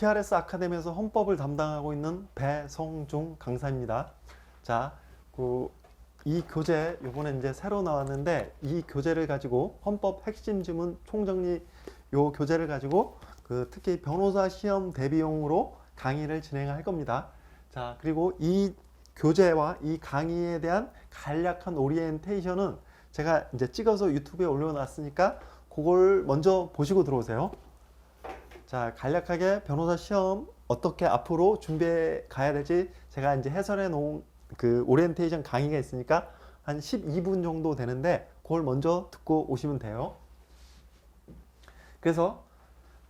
TRS 아카데미에서 헌법을 담당하고 있는 배성중 강사입니다. 자, 이 교재 요번에 이제 새로 나왔는데 이 교재를 가지고 헌법 핵심 지문 총정리 요 교재를 가지고 특히 변호사 시험 대비용으로 강의를 진행할 겁니다. 자, 그리고 이 교재와 이 강의에 대한 간략한 오리엔테이션은 제가 이제 찍어서 유튜브에 올려놨으니까 그걸 먼저 보시고 들어오세요. 자, 간략하게 변호사 시험 어떻게 앞으로 준비해 가야 될지 제가 이제 해설해 놓은 오리엔테이션 강의가 있으니까 한 12분 정도 되는데 그걸 먼저 듣고 오시면 돼요. 그래서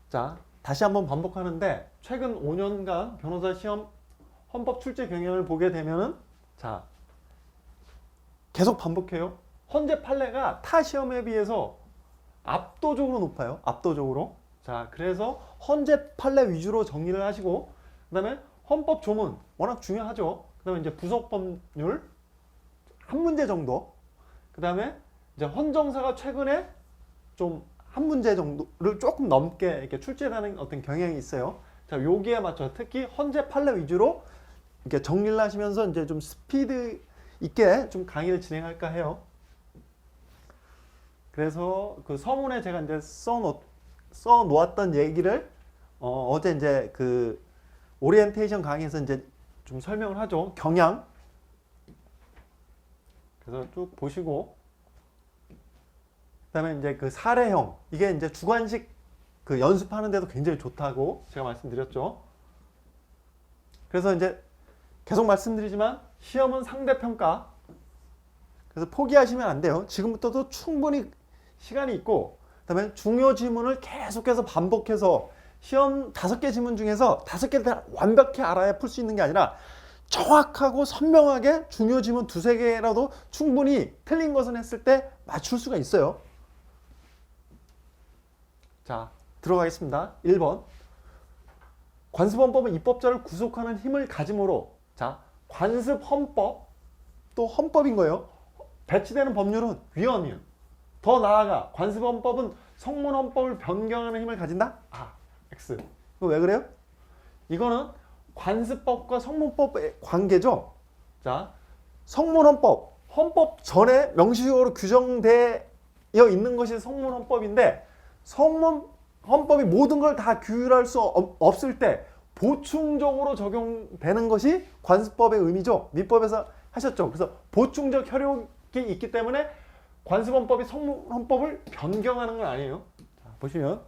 자, 다시 한번 반복하는데 최근 5년간 변호사 시험 헌법 출제 경향을 보게 되면은 자, 계속 반복해요. 헌재 판례가 타 시험에 비해서 압도적으로 높아요. 압도적으로. 자, 그래서 헌재 판례 위주로 정리를 하시고 그 다음에 헌법 조문 워낙 중요하죠. 그 다음에 이제 부속 법률 한 문제 정도, 그 다음에 이제 헌정사가 최근에 좀 한 문제 정도를 조금 넘게 이렇게 출제하는 어떤 경향이 있어요. 자, 여기에 맞춰 특히 헌재 판례 위주로 이렇게 정리를 하시면서 이제 좀 스피드 있게 좀 강의를 진행할까 해요. 그래서 그 서문에 제가 이제 써 놓았던 얘기를 어제 이제 오리엔테이션 강의에서 이제 좀 설명을 하죠. 경향. 그래서 쭉 보시고 그다음에 이제 사례형 이게 이제 주관식 연습하는 데도 굉장히 좋다고 제가 말씀드렸죠. 그래서 이제 계속 말씀드리지만 시험은 상대평가. 그래서 포기하시면 안 돼요. 지금부터도 충분히 시간이 있고 그다음에 중요 지문을 계속해서 반복해서 시험 5개 지문 중에서 5개 다 완벽히 알아야 풀 수 있는 게 아니라 정확하고 선명하게 중요 지문 2~3개라도 충분히 틀린 것은 했을 때 맞출 수가 있어요. 자, 들어가겠습니다. 1번. 관습헌법은 입법자를 구속하는 힘을 가짐으로 자, 관습헌법 또 헌법인 거예요. 배치되는 법률은 위헌이에요. 더 나아가 관습헌법은 성문헌법을 변경하는 힘을 가진다? 아, X. 이거 왜 그래요? 이거는 관습법과 성문법의 관계죠. 자, 성문헌법, 헌법 전에 명시적으로 규정되어 있는 것이 성문헌법인데 성문헌법이 모든 걸 다 규율할 수 없을 때 보충적으로 적용되는 것이 관습법의 의미죠. 민법에서 하셨죠. 그래서 보충적 효력이 있기 때문에 관습헌법이 성문헌법을 변경하는 건 아니에요. 자, 보시면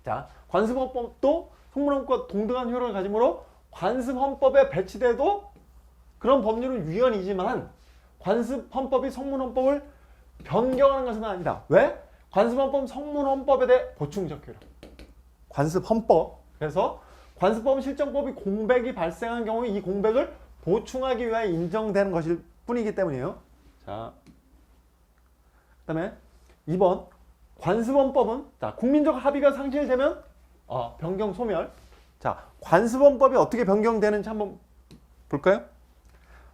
자, 관습헌법도 성문헌법과 동등한 효력을 가지므로 관습헌법에 배치돼도 그런 법률은 위헌이지만 관습헌법이 성문헌법을 변경하는 것은 아니다. 왜? 관습헌법은 성문헌법에 대해 보충적 효력. 관습헌법. 그래서 관습법은 실정법이 공백이 발생한 경우에 이 공백을 보충하기 위하여 인정되는 것일 뿐이기 때문이에요. 자, 그 다음에 2번. 관습헌법은 자, 국민적 합의가 상실되면 변경 소멸. 자, 관습헌법이 어떻게 변경되는지 한번 볼까요?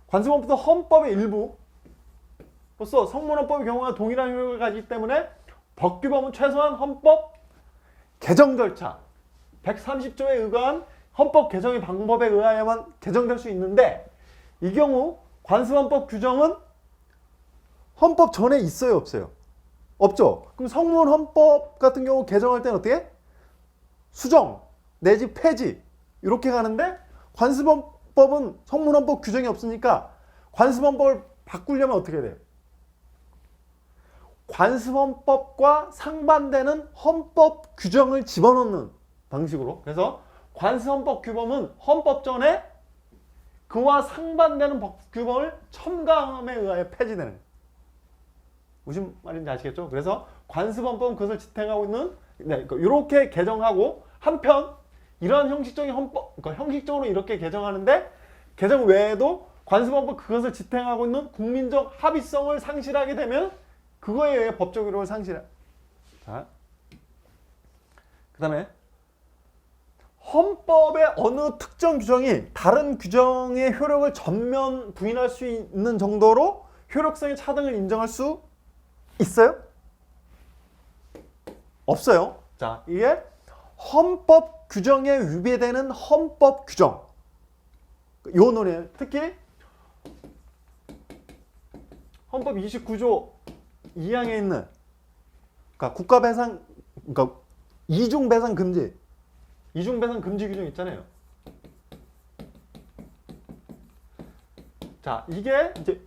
관습헌법도 헌법의 일부로서 성문헌법의 경우와 동일한 효력을 가지기 때문에 법규범은 최소한 헌법 개정 절차 130조에 의거한 헌법 개정의 방법에 의하여만 개정될 수 있는데 이 경우 관습헌법 규정은 헌법 전에 있어요, 없어요? 없죠. 그럼 성문헌법 같은 경우 개정할 때는 어떻게? 수정 내지 폐지 이렇게 가는데 관습헌법은 성문헌법 규정이 없으니까 관습헌법을 바꾸려면 어떻게 돼요? 관습헌법과 상반되는 헌법 규정을 집어넣는 방식으로. 그래서 관습헌법 규범은 헌법 전에 그와 상반되는 법규범을 첨가함에 의하여 폐지되는. 무슨 말인지 아시겠죠? 그래서 관습헌법은 그것을 지탱하고 있는 이렇게 개정하고 한편 이러한 형식적인 헌법, 그러니까 형식적으로 이렇게 개정하는데 개정 외에도 관습헌법 그것을 지탱하고 있는 국민적 합의성을 상실하게 되면 그거에 의해 법적 효력을 상실해. 자, 그 다음에 헌법의 어느 특정 규정이 다른 규정의 효력을 전면 부인할 수 있는 정도로 효력성의 차등을 인정할 수 있어요? 없어요. 자, 이게 헌법 규정에 위배되는 헌법 규정. 요 논의 특히 헌법 29조 2항에 있는 그러니까 국가배상 그러니까 이중배상 금지 규정 있잖아요. 자, 이게 이제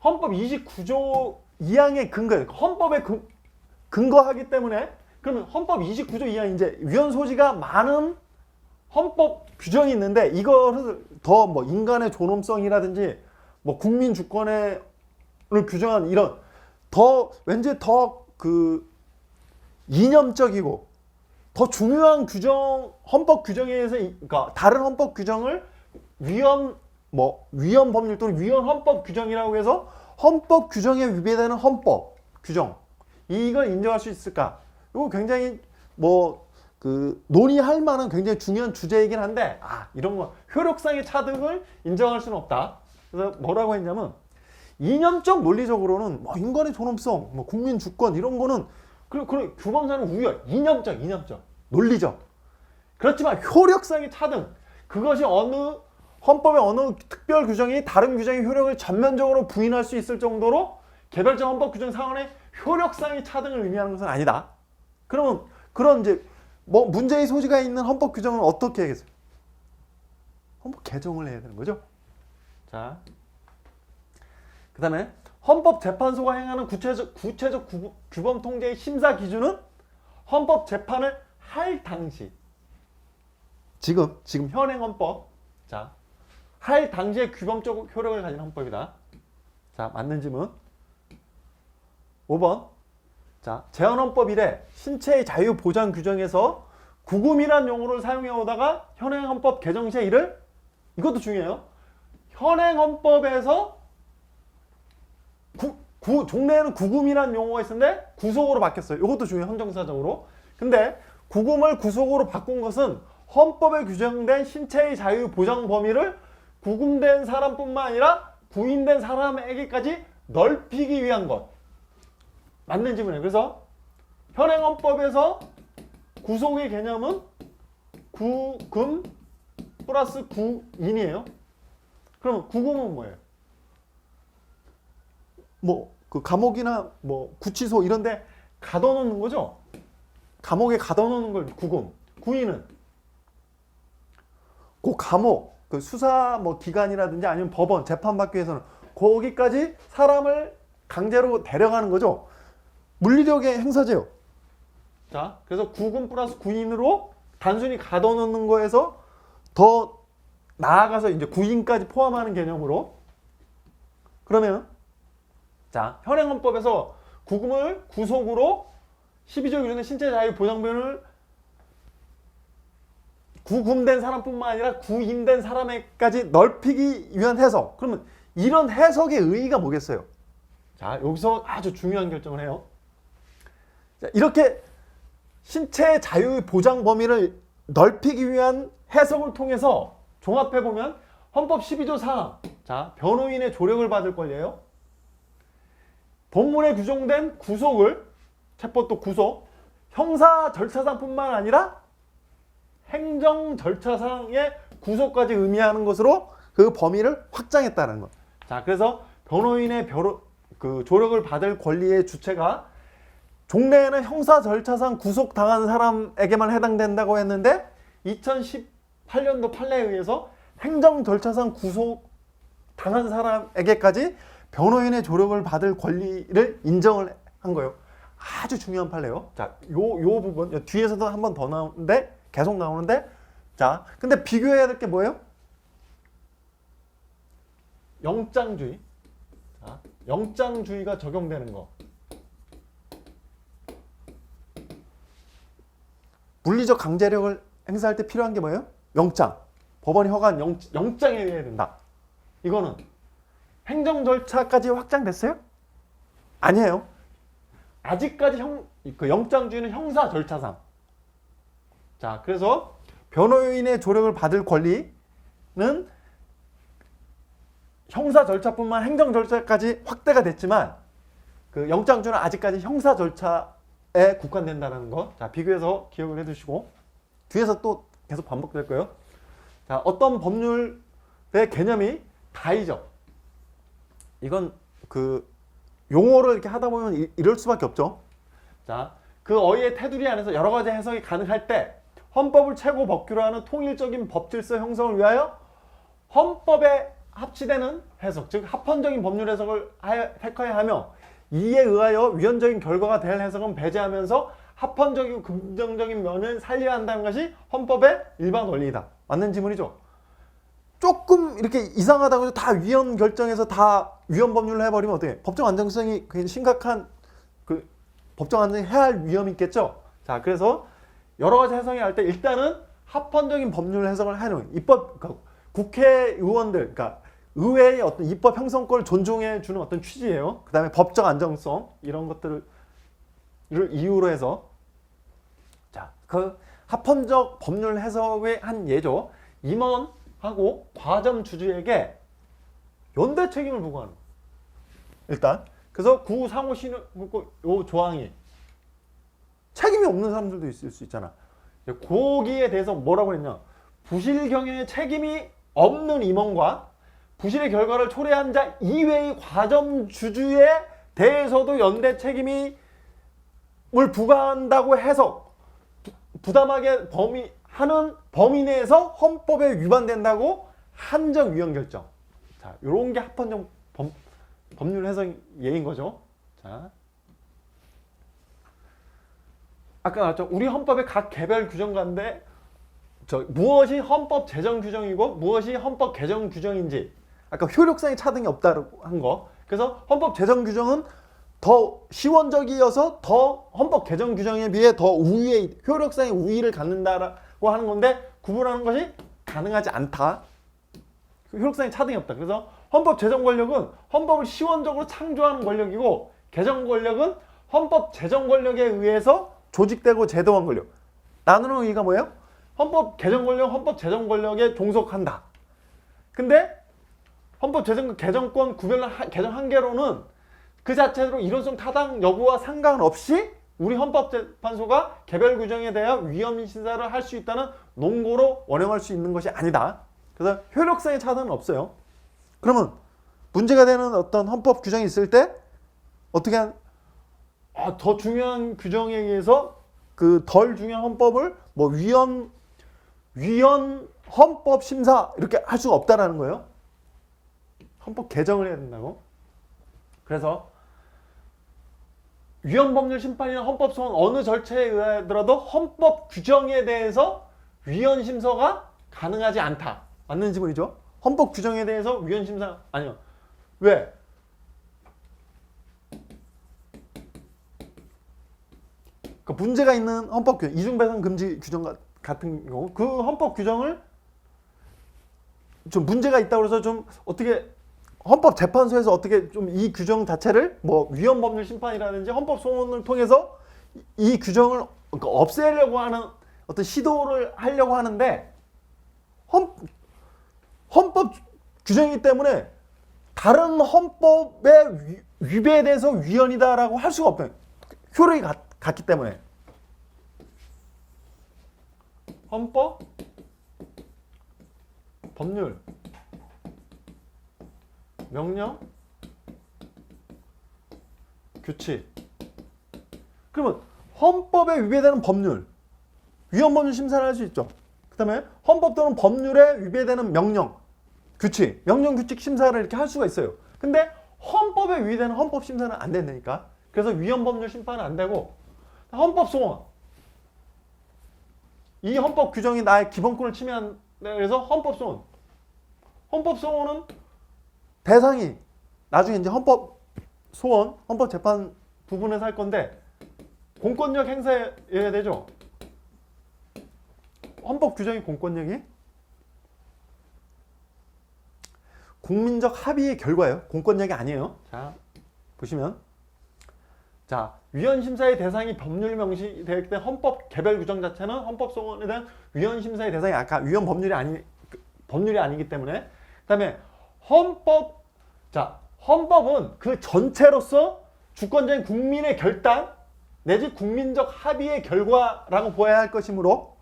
헌법 29조 2항의 근거예요. 헌법에 근거하기 때문에 그러면 헌법 29조 2항 이제 위헌 소지가 많은 헌법 규정이 있는데 이거를 더 뭐 인간의 존엄성이라든지 뭐 국민 주권을 규정한 이런 더 왠지 더 그 이념적이고 더 중요한 규정 헌법 규정에 의해서 그러니까 다른 헌법 규정을 위헌 법률 또는 위헌 헌법 규정이라고 해서 헌법 규정에 위배되는 헌법 규정 이걸 인정할 수 있을까? 이거 굉장히 논의할 만한 굉장히 중요한 주제이긴 한데 이런 거 효력상의 차등을 인정할 수는 없다. 그래서 뭐라고 했냐면 이념적 논리적으로는 인간의 존엄성, 국민 주권 이런 거는 그런 규범사는 우연, 이념적, 논리적. 그렇지만 효력상의 차등 그것이 헌법의 어느 특별 규정이 다른 규정의 효력을 전면적으로 부인할 수 있을 정도로 개별적 헌법 규정 사안의 효력상의 차등을 의미하는 것은 아니다. 그러면 그런 이제 문제의 소지가 있는 헌법 규정은 어떻게 하겠어요? 헌법 개정을 해야 되는 거죠. 자, 그 다음에 헌법재판소가 행하는 구체적 규범 통제의 심사 기준은 헌법재판을 할 당시 지금 현행 헌법 자, 할 당시에 규범적 효력을 가진 헌법이다. 자, 맞는 질문 5번 자, 제헌헌법 이래 신체의 자유 보장 규정에서 구금이란 용어를 사용해 오다가 현행 헌법 개정 시에 이를 이것도 중요해요. 현행 헌법에서 종래에는 구금이란 용어가 있었는데 구속으로 바뀌었어요. 이것도 중요해요. 헌정사적으로. 근데 구금을 구속으로 바꾼 것은 헌법에 규정된 신체의 자유 보장 범위를 구금된 사람뿐만 아니라 구인된 사람에게까지 넓히기 위한 것. 맞는 질문이에요. 그래서 현행 헌법에서 구속의 개념은 구금 플러스 구인이에요. 그럼 구금은 뭐예요? 그 감옥이나 구치소 이런 데 가둬놓는 거죠? 감옥에 가둬놓는 걸 구금. 구인은 그 감옥, 그 수사 기관이라든지 아니면 법원, 재판받기 위해서는 거기까지 사람을 강제로 데려가는 거죠. 물리력의 행사제요. 자, 그래서 구금 플러스 구인으로 단순히 가둬놓는 거에서 더 나아가서 이제 구인까지 포함하는 개념으로 그러면 자, 현행 헌법에서 구금을 구속으로 12조 규정의 신체 자유 보장변을 구금된 사람뿐만 아니라 구인된 사람에까지 넓히기 위한 해석. 그러면 이런 해석의 의의가 뭐겠어요? 자, 여기서 아주 중요한 결정을 해요. 자, 이렇게 신체 자유 보장 범위를 넓히기 위한 해석을 통해서 종합해 보면 헌법 12조 4항 자, 변호인의 조력을 받을 권리예요. 본문에 규정된 구속을 체포 또 구속 형사 절차상뿐만 아니라 행정 절차상의 구속까지 의미하는 것으로 그 범위를 확장했다는 것. 자, 그래서 변호인의 조력을 받을 권리의 주체가 종래에는 형사 절차상 구속당한 사람에게만 해당된다고 했는데 2018년도 판례에 의해서 행정 절차상 구속당한 사람에게까지 변호인의 조력을 받을 권리를 인정을 한 거예요. 아주 중요한 판례요. 자, 요 부분 뒤에서도 한 번 더 나오는데 계속 나오는데 자, 근데 비교해야 될 게 뭐예요? 영장주의. 자, 영장주의가 적용되는 거. 물리적 강제력을 행사할 때 필요한 게 뭐예요? 영장. 법원이 허가한 영장에 의해야 된다. 이거는 행정 절차까지 확장됐어요? 아니에요. 아직까지 영장주의는 형사 절차상. 자, 그래서 변호인의 조력을 받을 권리는 형사 절차뿐만 행정 절차까지 확대가 됐지만 그 영장주는 아직까지 형사 절차에 국한된다는 것. 자, 비교해서 기억을 해두시고. 뒤에서 또 계속 반복될 거예요. 자, 어떤 법률의 개념이 다이죠. 이건 그 용어를 이렇게 하다 보면 이럴 수밖에 없죠. 자, 그 어휘의 테두리 안에서 여러 가지 해석이 가능할 때 헌법을 최고 법규로 하는 통일적인 법질서 형성을 위하여 헌법에 합치되는 해석, 즉 합헌적인 법률 해석을 택해야 하며 이에 의하여 위헌적인 결과가 될 해석은 배제하면서 합헌적이고 긍정적인 면을 살려야 한다는 것이 헌법의 일반 원리이다. 맞는 지문이죠. 조금 이렇게 이상하다고 해서 다 위헌 결정해서 다 위헌 법률로 해버리면 어떻게? 법정 안정성이 굉장히 심각한 그 법정 안정이 해야 할 위험이 있겠죠. 자, 그래서 여러 가지 해석이 할 때 일단은 합헌적인 법률 해석을 하는 입법 그러니까 국회의원들, 그러니까 의회의 어떤 입법 형성권을 존중해 주는 어떤 취지예요. 그 다음에 법적 안정성 이런 것들을 이유로 해서 자, 그 합헌적 법률 해석의 한 예죠. 임원하고 과점 주주에게 연대 책임을 부과하는 거예요. 일단 그래서 구상호시는 요 조항이 책임이 없는 사람들도 있을 수 있잖아. 거기에 대해서 뭐라고 했냐? 부실 경영에 책임이 없는 임원과 부실의 결과를 초래한 자 이외의 과점 주주에 대해서도 연대 책임을 부과한다고 해서 부담하게 하는 범위 내에서 헌법에 위반된다고 한정 위헌 결정. 자, 요런 게 합헌적 법률 해석 예인 거죠. 자, 아까 나왔죠. 우리 헌법의 각 개별 규정 가운데 무엇이 헌법 제정 규정이고 무엇이 헌법 개정 규정인지 아까 효력상의 차등이 없다고 한 거. 그래서 헌법 제정 규정은 더 시원적이어서 더 헌법 개정 규정에 비해 더 우위의 효력상의 우위를 갖는다라고 하는 건데 구분하는 것이 가능하지 않다. 효력상의 차등이 없다. 그래서 헌법 제정 권력은 헌법을 시원적으로 창조하는 권력이고 개정 권력은 헌법 제정 권력에 의해서 조직되고 제도한 권력. 나누는 의의가 뭐예요? 헌법 개정 권력, 헌법 제정 권력에 종속한다. 근데 헌법 제정 개정권 구별한 개정 한계로는 그 자체로 이론성 타당 여부와 상관없이 우리 헌법재판소가 개별 규정에 대해 위헌 심사를 할 수 있다는 논고로 원형할 수 있는 것이 아니다. 그래서 효력상의 차등은 없어요. 그러면 문제가 되는 어떤 헌법 규정이 있을 때 어떻게 더 중요한 규정에 의해서 그 덜 중요한 헌법을 뭐 위헌 헌법 심사 이렇게 할 수가 없다라는 거예요. 헌법 개정을 해야 된다고. 그래서 위헌 법률 심판이나 헌법 소원 어느 절차에 의하더라도 헌법 규정에 대해서 위헌 심사가 가능하지 않다. 맞는 지문이죠. 헌법 규정에 대해서 위헌 심사 아니요. 왜? 그 문제가 있는 헌법 규정, 이중배상 금지 규정 같은 경우 그 헌법 규정을 좀 문제가 있다고 해서 좀 어떻게 헌법재판소에서 어떻게 좀 이 규정 자체를 뭐 위헌 법률 심판이라든지 헌법 소원을 통해서 이 규정을 없애려고 하는 어떤 시도를 하려고 하는데 헌법 규정이기 때문에 다른 헌법의 위배돼서 위헌이다라고 할 수가 없다. 효력이 같기 때문에. 헌법, 법률, 명령, 규칙. 그러면 헌법에 위배되는 법률, 위헌 법률 심사를 할 수 있죠. 그 다음에 헌법 또는 법률에 위배되는 명령, 규칙, 명령 규칙 심사를 이렇게 할 수가 있어요. 근데 헌법에 위배되는 헌법 심사는 안 된다니까. 그래서 위헌 법률 심판은 안 되고 헌법 소원. 이 헌법 규정이 나의 기본권을 침해한다. 그래서 헌법 소원. 헌법 소원은 대상이 나중에 이제 헌법 소원, 헌법 재판 부분에서 할 건데 공권력 행사해야 되죠. 헌법 규정이 공권력이 국민적 합의의 결과예요. 공권력이 아니에요. 자, 보시면 자, 위헌 심사의 대상이 법률 명시되기 때문에 헌법 개별 규정 자체는 헌법 소원에 대한 위헌 심사의 대상이 아까 위헌 법률이 아니기 때문에 그다음에 헌법은 그 전체로서 주권자인 국민의 결단 내지 국민적 합의의 결과라고 보아야 할 것이므로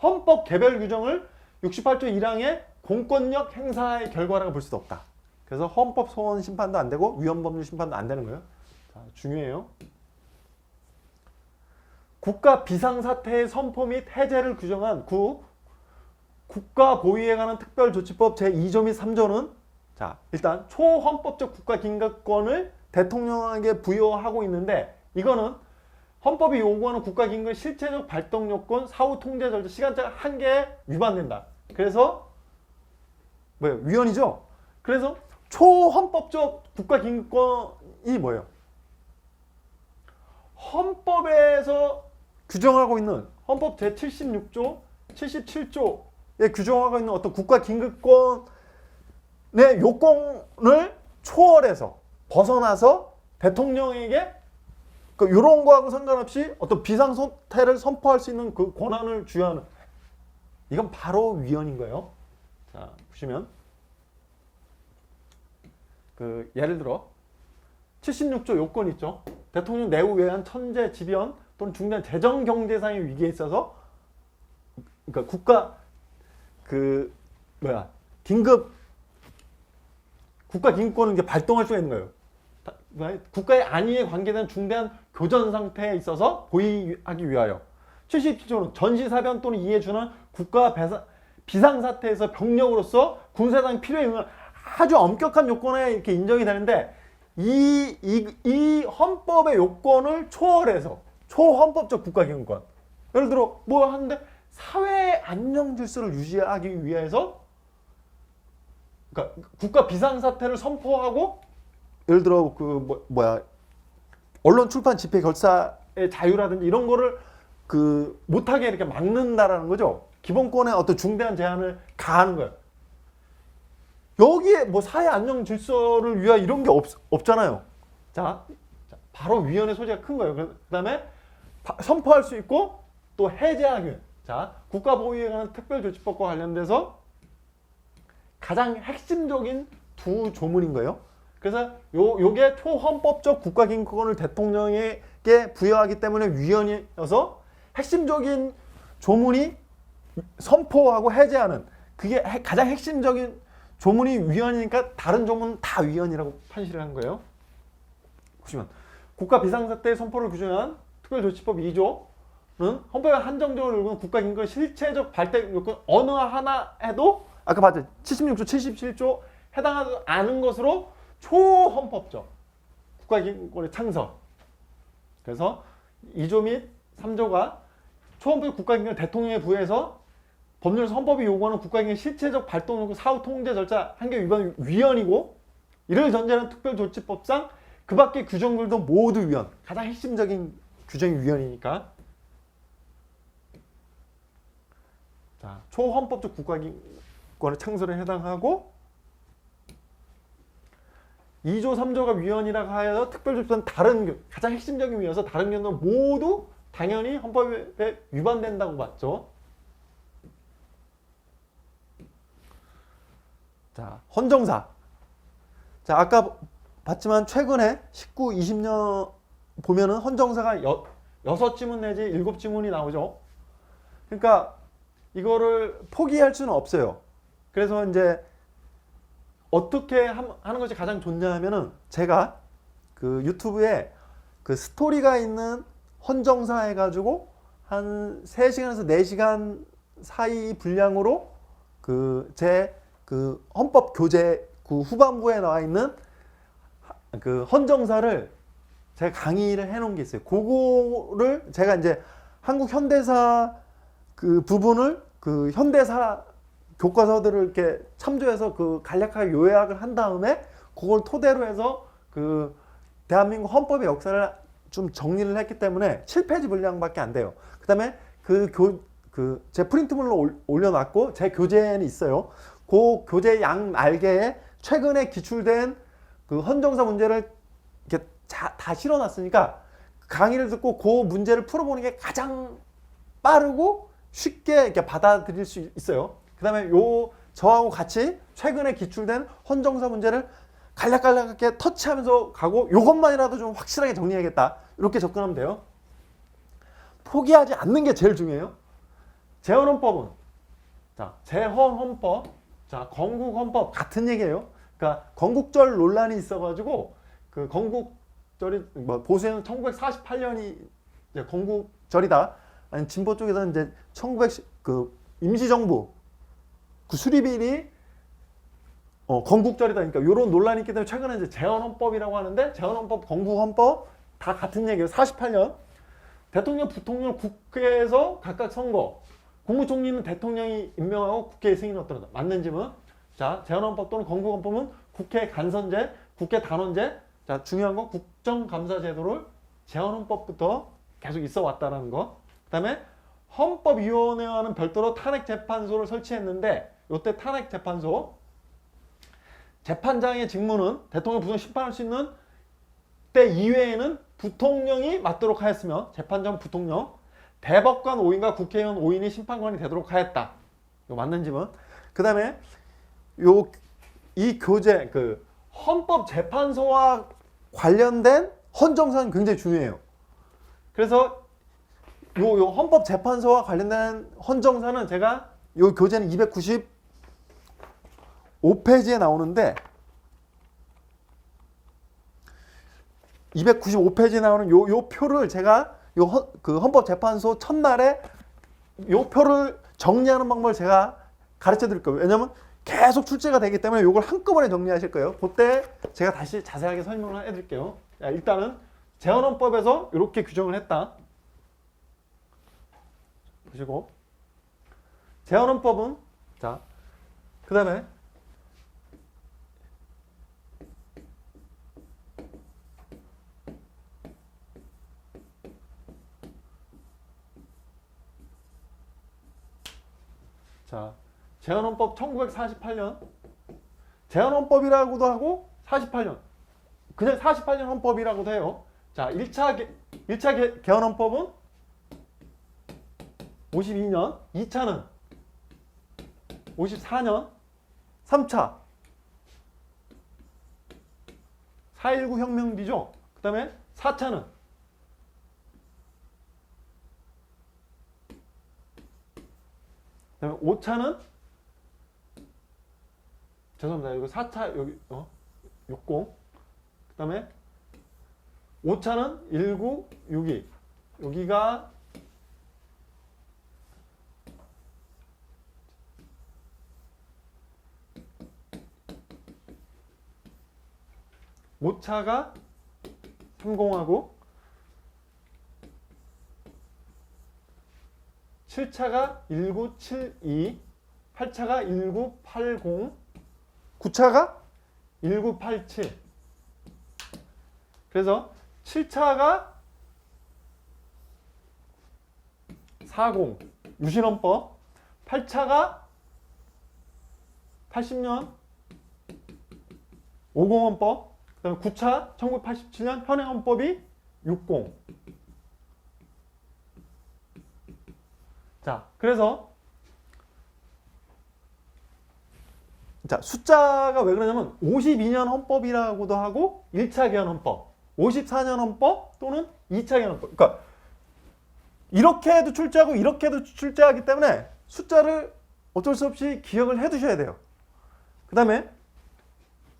헌법 개별 규정을 68조 1항의 공권력 행사의 결과라고 볼 수도 없다. 그래서 헌법 소원 심판도 안 되고 위헌법률 심판도 안 되는 거예요. 자, 중요해요. 국가 비상사태의 선포 및 해제를 규정한 국가보위에 관한 특별조치법 제2조 및 3조는 자, 일단 초헌법적 국가긴급권을 대통령에게 부여하고 있는데 이거는 헌법이 요구하는 국가긴급 실체적 발동 요건, 사후 통제 절차, 시간적 한계에 위반된다. 그래서 뭐예요? 위헌이죠. 그래서 초헌법적 국가긴급권이 뭐예요? 헌법에서 규정하고 있는 헌법 제76조, 77조에 규정하고 있는 어떤 국가긴급권의 요건을 초월해서 벗어나서 대통령에게 이런 거하고 상관없이 어떤 비상사태를 선포할 수 있는 그 권한을 주여하는 이건 바로 위헌인 거예요. 자, 보시면 예를 들어 76조 요건 있죠. 대통령 내후 외환 천재 지변 또는 중대한 재정 경제상의 위기에 있어서 그러니까 긴급 국가 긴급권을 이제 발동할 수가 있는 거예요. 국가의 안위에 관계된 중대한 교전 상태에 있어서 보위하기 위하여 77조는 전시사변 또는 이에 준한 국가 비상사태에서 병력으로서 군사상 필요에 응한 아주 엄격한 요건에 이렇게 인정이 되는데 이 헌법의 요건을 초월해서 초헌법적 국가기능권 예를 들어 뭐 하는데 사회 안녕 질서를 유지하기 위해서 그러니까 국가 비상사태를 선포하고 예를 들어 언론 출판 집회 결사의 자유라든지 이런 거를 못하게 이렇게 막는다라는 거죠. 기본권의 어떤 중대한 제한을 가하는 거예요. 여기에 뭐 사회 안녕 질서를 위한 이런 게 없잖아요. 자, 바로 위헌의 소지가 큰 거예요. 그 다음에 선포할 수 있고 또 해제하기 위해. 자, 국가보위에 관한 특별조치법과 관련돼서 가장 핵심적인 두 조문인 거예요. 그래서 요게 초헌법적 국가긴급권을 대통령에게 부여하기 때문에 위헌이어서 핵심적인 조문이 선포하고 해제하는 그게 가장 핵심적인 조문이 위헌이니까 다른 조문은 다 위헌이라고 판시를 한 거예요. 보시면 국가 비상사태 선포를 규정한 특별조치법 2조는 헌법에 한정적으로 요구하는 국가긴급 실체적 발달 요건 어느 하나 해도 아까 봤죠? 76조, 77조 해당하지 않은 것으로 초헌법적 국가긴급권의 창설. 그래서 2조 및 3조가 초헌법 국가긴급을 대통령에 부여해서 법률에서 헌법이 요구하는 국가긴급 실체적 발동 요구 사후 통제 절차 한계 위반 위헌이고 이를 전제하는 특별조치법상 그 밖의 규정들도 모두 위헌. 가장 핵심적인 규정이 위헌이니까. 자, 초헌법적 국가긴급권의 창설에 해당하고 2조, 3조가 위헌이라고 하여 특별조치법은 다른 가장 핵심적인 위헌이어서 다른 규정도 모두 당연히 헌법에 위반된다고 봤죠. 자, 헌정사. 자, 아까 봤지만 최근에 19, 20년 보면은 헌정사가 6지문 내지 7지문이 나오죠. 그러니까 이거를 포기할 수는 없어요. 그래서 이제 어떻게 하는 것이 가장 좋냐 하면은 제가 유튜브에 스토리가 있는 헌정사 해가지고 한 3시간에서 4시간 사이 분량으로 제 헌법 교재 후반부에 나와 있는 헌정사를 제가 강의를 해놓은 게 있어요. 그거를 제가 이제 한국 현대사 부분을 현대사 교과서들을 이렇게 참조해서 간략하게 요약을 한 다음에 그걸 토대로 해서 대한민국 헌법의 역사를 좀 정리를 했기 때문에 7페이지 분량밖에 안 돼요. 그 다음에 제 프린트물로 올려놨고 제 교재는 있어요. 그 교재 양 날개에 최근에 기출된 헌정사 문제를 이렇게 다 실어놨으니까 강의를 듣고 그 문제를 풀어보는 게 가장 빠르고 쉽게 이렇게 받아들일 수 있어요. 그 다음에 저하고 같이 최근에 기출된 헌정사 문제를 간략간략하게 터치하면서 가고 이것만이라도 좀 확실하게 정리해야겠다. 이렇게 접근하면 돼요. 포기하지 않는 게 제일 중요해요. 재헌헌법은 자, 재헌헌법, 자, 건국헌법 같은 얘기예요. 그러니까 건국절 논란이 있어가지고 그 건국절이 뭐 보수에는 1948년이 이제 건국절이다. 아니 진보 쪽에서는 이제 1910 그 임시정부 그 수립일이 건국절이다. 그러니까 이런 논란이 있기 때문에 최근에 이제 재헌헌법이라고 하는데 재헌헌법, 건국헌법 다 같은 얘기예요. 48년 대통령, 부통령 국회에서 각각 선거. 국무총리는 대통령이 임명하고 국회의 승인을 얻더라도 맞는 질문. 자, 재헌헌법 또는 건국헌법은 국회 간선제, 국회 단원제. 자, 중요한 건 국정감사제도를 재헌헌법부터 계속 있어 왔다는 거. 그다음에 헌법위원회와는 별도로 탄핵재판소를 설치했는데 이때 탄핵재판소 재판장의 직무는 대통령, 부통령 심판할 수 있는 때 이외에는 부통령이 맡도록 하였으며 재판장 부통령, 대법관 5인과 국회의원 5인이 심판관이 되도록 하였다. 이거 맞는 질문. 그 다음에 이 교재 그 헌법재판소와 관련된 헌정사는 굉장히 중요해요. 그래서 요 헌법재판소와 관련된 헌정사는 제가 요 교재는 295페이지에 나오는데 295페이지에 나오는 요 표를 제가 그 헌법재판소 첫날에 요 표를 정리하는 방법을 제가 가르쳐 드릴 거예요. 왜냐면 계속 출제가 되기 때문에 요걸 한꺼번에 정리하실 거예요. 그때 제가 다시 자세하게 설명을 해드릴게요. 일단은 재헌헌법에서 이렇게 규정을 했다. 보시고 재헌헌법은 자, 그 다음에 자, 재헌헌법 1948년 재헌헌법이라고도 하고 48년 그냥 48년 헌법이라고도 해요. 자, 1차 개헌헌법은 52년, 2차는 54년, 3차 4.19 혁명 뒤죠. 그 다음에 4차는 그다음에 5차는 죄송합니다. 이거 4차 여기 60. 그다음에 5차는 19, 62. 여기가 오 차가 30하고 7차가 1972, 8차가 1980, 9차가 1987. 그래서 7차가 40, 유신헌법, 8차가 80년 50헌법, 그 다음에 9차 1987년 현행헌법이 60. 자, 그래서 자, 숫자가 왜 그러냐면 52년 헌법이라고도 하고 1차 개헌 헌법, 54년 헌법 또는 2차 개헌 헌법. 그러니까 이렇게 해도 출제하고 이렇게 해도 출제하기 때문에 숫자를 어쩔 수 없이 기억을 해 두셔야 돼요. 그 다음에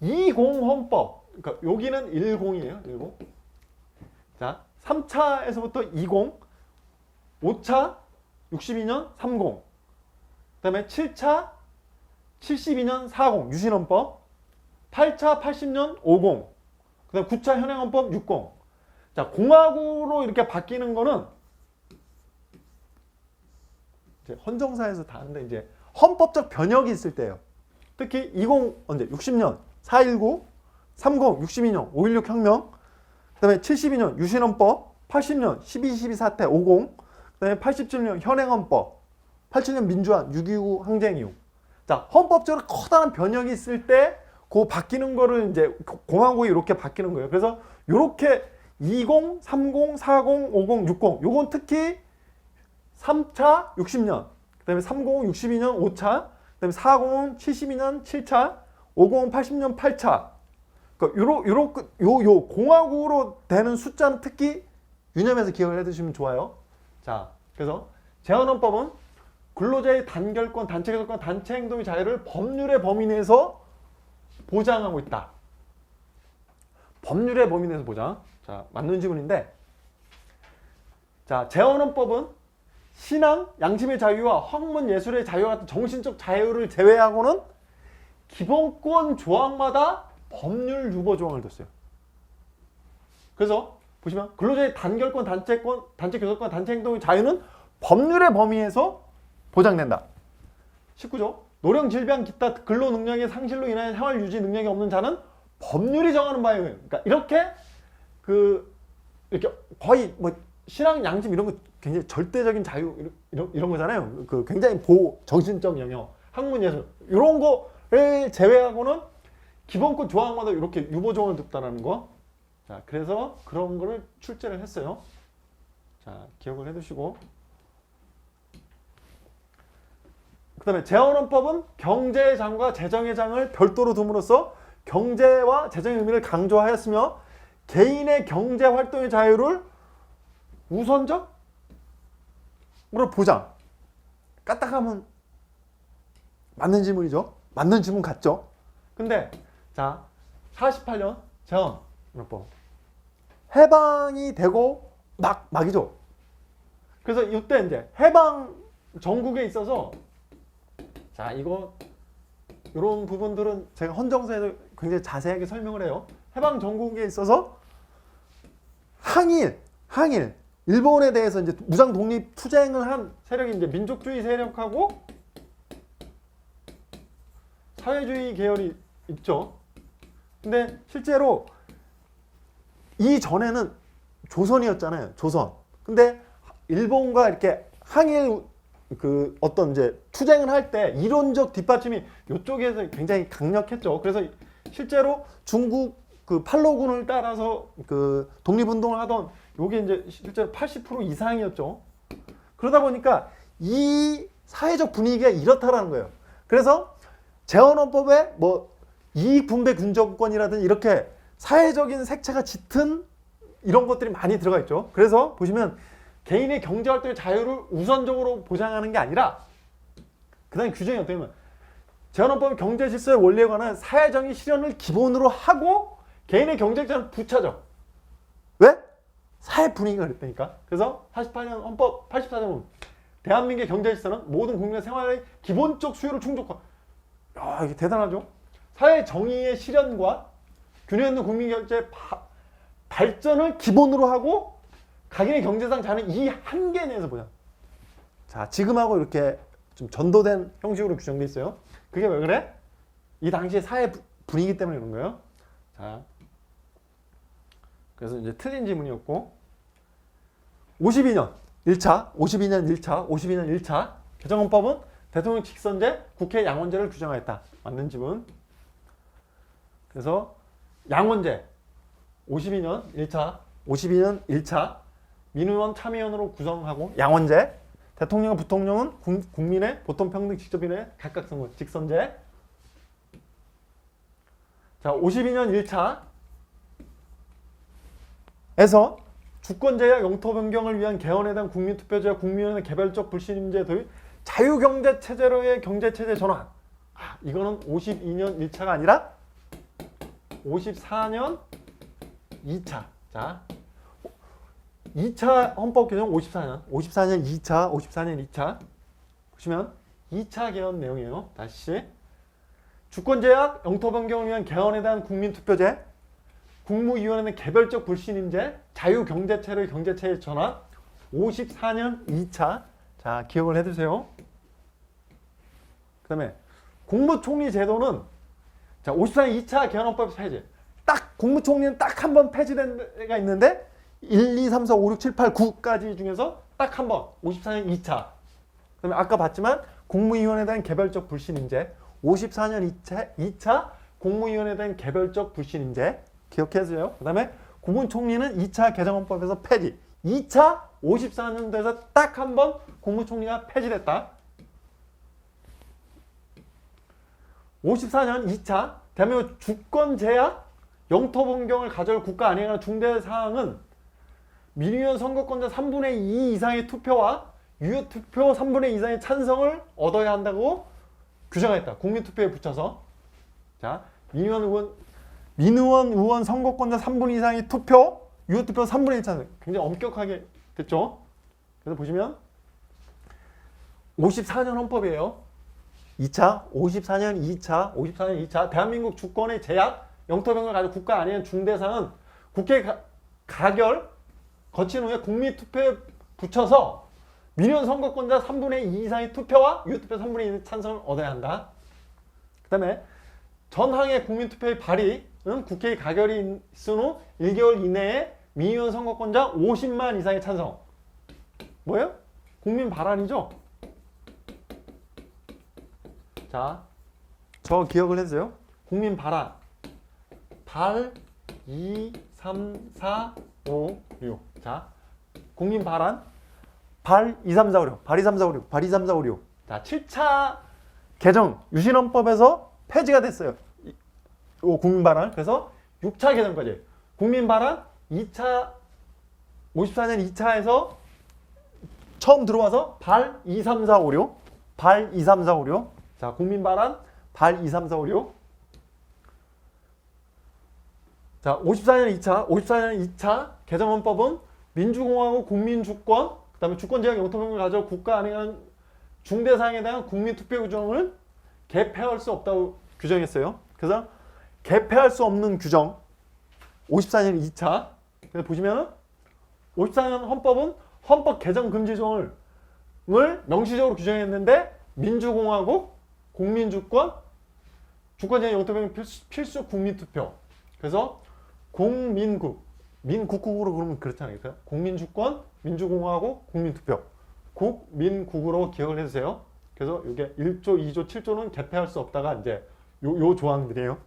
20 헌법. 그러니까 여기는 10이에요. 10. 자, 3차에서부터 20, 5차 62년 30, 그 다음에 7차 72년 40 유신헌법, 8차 80년 50, 그 다음에 9차 현행헌법 60. 자, 공화국으로 이렇게 바뀌는 거는 이제 헌정사에서 다 하는데 이제 헌법적 변혁이 있을 때예요. 특히 20 언제 60년 4.19, 30 62년 5.16 혁명, 그 다음에 72년 유신헌법, 80년 12.12 사태 50, 그 다음에 87년 현행헌법, 87년 민주화 6.29 항쟁 이후. 자, 헌법적으로 커다란 변혁이 있을 때 그 바뀌는 거를 이제 공화국이 이렇게 바뀌는 거예요. 그래서 이렇게 20, 30, 40, 50, 60 요건 특히 3차 60년, 그 다음에 30, 62년 5차, 그 다음에 40, 72년 7차, 50, 80년 8차. 그러니까 요 공화국으로 되는 숫자는 특히 유념해서 기억을 해두시면 좋아요. 자, 그래서 재헌헌법은 근로자의 단결권, 단체 결권, 단체 행동의 자유를 법률의 범위 내에서 보장하고 있다. 법률의 범위 내에서 보장. 자, 맞는 지문인데, 자, 재헌헌법은 신앙, 양심의 자유와 학문, 예술의 자유와 같은 정신적 자유를 제외하고는 기본권 조항마다 법률 유보 조항을 뒀어요. 그래서 보시면 근로자의 단결권, 단체권, 단체 교섭권, 단체 행동의 자유는 법률의 범위에서 보장된다. 19조. 노령, 질병, 기타 근로 능력의 상실로 인하여 생활 유지 능력이 없는 자는 법률이 정하는 바에 의해, 그러니까 이렇게 이렇게 거의 뭐 신앙, 양심 이런 거 굉장히 절대적인 자유 이런 거잖아요. 그 굉장히 정신적 영역, 학문, 예술 이런 거를 제외하고는 기본권 조항마다 이렇게 유보 조항을 뒀다라는 거. 자, 그래서 그런 거를 출제를 했어요. 자, 기억을 해두시고. 그 다음에 재헌헌법은 경제의 장과 재정의 장을 별도로 둠으로써 경제와 재정의 의미를 강조하였으며 개인의 경제 활동의 자유를 우선적으로 보장. 까딱하면 맞는 질문이죠. 맞는 질문 같죠. 근데 자, 48년 재헌헌법 해방이 되고 막이죠. 그래서 이때 이제 해방 전국에 있어서, 자, 이런 부분들은 제가 헌정사에서 굉장히 자세하게 설명을 해요. 해방 전국에 있어서 항일, 일본에 대해서 이제 무장 독립 투쟁을 한 세력이 이제 민족주의 세력하고 사회주의 계열이 있죠. 근데 실제로 이 전에는 조선이었잖아요. 조선. 근데 일본과 이렇게 항일 어떤 이제 투쟁을 할 때 이론적 뒷받침이 이쪽에서 굉장히 강력했죠. 그래서 실제로 중국 팔로군을 따라서 독립운동을 하던 요게 이제 실제로 80% 이상이었죠. 그러다 보니까 이 사회적 분위기가 이렇다라는 거예요. 그래서 재헌헌법에 뭐 이익분배 군정권이라든지 이렇게 사회적인 색채가 짙은 이런 것들이 많이 들어가 있죠. 그래서 보시면 개인의 경제활동의 자유를 우선적으로 보장하는 게 아니라, 그 다음에 규정이 어떻게 보면 재헌헌법은 경제질서의 원리에 관한 사회정의 실현을 기본으로 하고 개인의 경제적 자유를 붙여줘. 왜? 사회 분위기가 그랬다니까. 그래서 48년 헌법 84조 보면 대한민국의 경제질서는 모든 국민의 생활의 기본적 수요를 충족하. 야, 이게 대단하죠. 사회 정의의 실현과 균형 있는 국민 경제 발전을 기본으로 하고 각인의 경제상 자는 이 한계 내에서 보자. 자, 지금하고 이렇게 좀 전도된 형식으로 규정돼 있어요. 그게 왜 그래? 이 당시의 사회 분위기 때문에 그런 거예요. 자, 그래서 이제 틀린 지문이었고, 52년 1차 개정헌법은 대통령 직선제, 국회 양원제를 규정하였다. 맞는 지문. 그래서 양원제 52년 1차 민의원 참의원으로 구성하고 양원제, 대통령, 부통령은 국민의 보통평등 직접인의 각각 선거 직선제. 자, 52년 1차에서 주권제약 영토 변경을 위한 개헌에 대한 국민투표제와 국민의원의 개별적 불신임제 도입, 자유경제체제로의 경제체제 전환. 이거는 52년 1차가 아니라 54년 2차. 자, 2차 헌법 개정 54년 2차 보시면 2차 개헌 내용이에요. 다시 주권제약 영토 변경을 위한 개헌에 대한 국민투표제, 국무위원회는 개별적 불신임제, 자유경제체로의 경제체제 전환, 54년 2차. 자, 기억을 해두세요. 그 다음에 국무총리 제도는, 자, 54년 2차 개헌헌법 폐지. 딱 국무총리는 딱 한 번 폐지된 데가 있는데 1, 2, 3, 4, 5, 6, 7, 8, 9까지 중에서 딱 한 번 54년 2차. 그 다음에 아까 봤지만 국무위원회에 대한 개별적 불신임제, 54년 2차 국무위원회에 대한 개별적 불신임제 기억해주세요. 그 다음에 국무총리는 2차 개정헌법에서 폐지. 2차 54년도에서 딱 한 번 국무총리가 폐지됐다. 54년 2차 대한민국 주권 제약 영토 변경을 가져올 국가 안행하는 중대 사항은 민의원 선거권자 3분의 2 이상의 투표와 유효투표 3분의 2 이상의 찬성을 얻어야 한다고 규정했다. 국민투표에 붙여서. 자, 민의원 의원 선거권자 3분의 2 이상의 투표, 유효투표 3분의 1 찬성. 굉장히 엄격하게 됐죠. 그래서 보시면 54년 헌법이에요. 54년 2차 대한민국 주권의 제약, 영토병을 가지고 국가 아니면 중대사항은 국회 가결 거친 후에 국민투표에 붙여서 민의원 선거권자 3분의 2 이상의 투표와 유효투표 3분의 1 찬성을 얻어야 한다. 그 다음에 전항의 국민투표의 발의은 국회의 가결이 있은 후 1개월 이내에 민의원 선거권자 50만 이상의 찬성. 뭐예요? 국민 발안이죠? 자, 저 기억을 해주세요. 국민 발안. 발 2, 3, 4, 5, 6. 자, 국민 발안. 발 2, 3, 4, 5, 6. 발 2, 3, 4, 5, 6. 발 2, 3, 4, 5, 6. 자, 7차 개정 유신헌법에서 폐지가 됐어요. 이 국민 발안. 그래서 6차 개정까지. 국민 발안 2차 54년 2차에서 처음 들어와서 발 2, 3, 4, 5, 6. 발 2, 3, 4, 5, 6. 자, 국민 발안 발 2, 3, 4, 5, 6. 자, 54년 2차 개정헌법은 민주공화국 국민주권, 그 다음에 주권제약 영토병을 가져 국가 안에 중대사항에 대한 국민투표 규정을 개폐할 수 없다고 규정했어요. 그래서 개폐할 수 없는 규정 54년 2차. 그래서 보시면은 54년 헌법은 헌법 개정 금지 조항을 명시적으로 규정했는데 민주공화국, 국민주권, 주권제약 영토병 필수 국민투표. 그래서 민국국으로 그러면 그렇잖아요. 국민주권, 민주공화국, 국민투표. 국민국으로 기억을 해주세요. 그래서 이게 1조, 2조, 7조는 개폐할 수 없다가 이제 요 조항들이에요.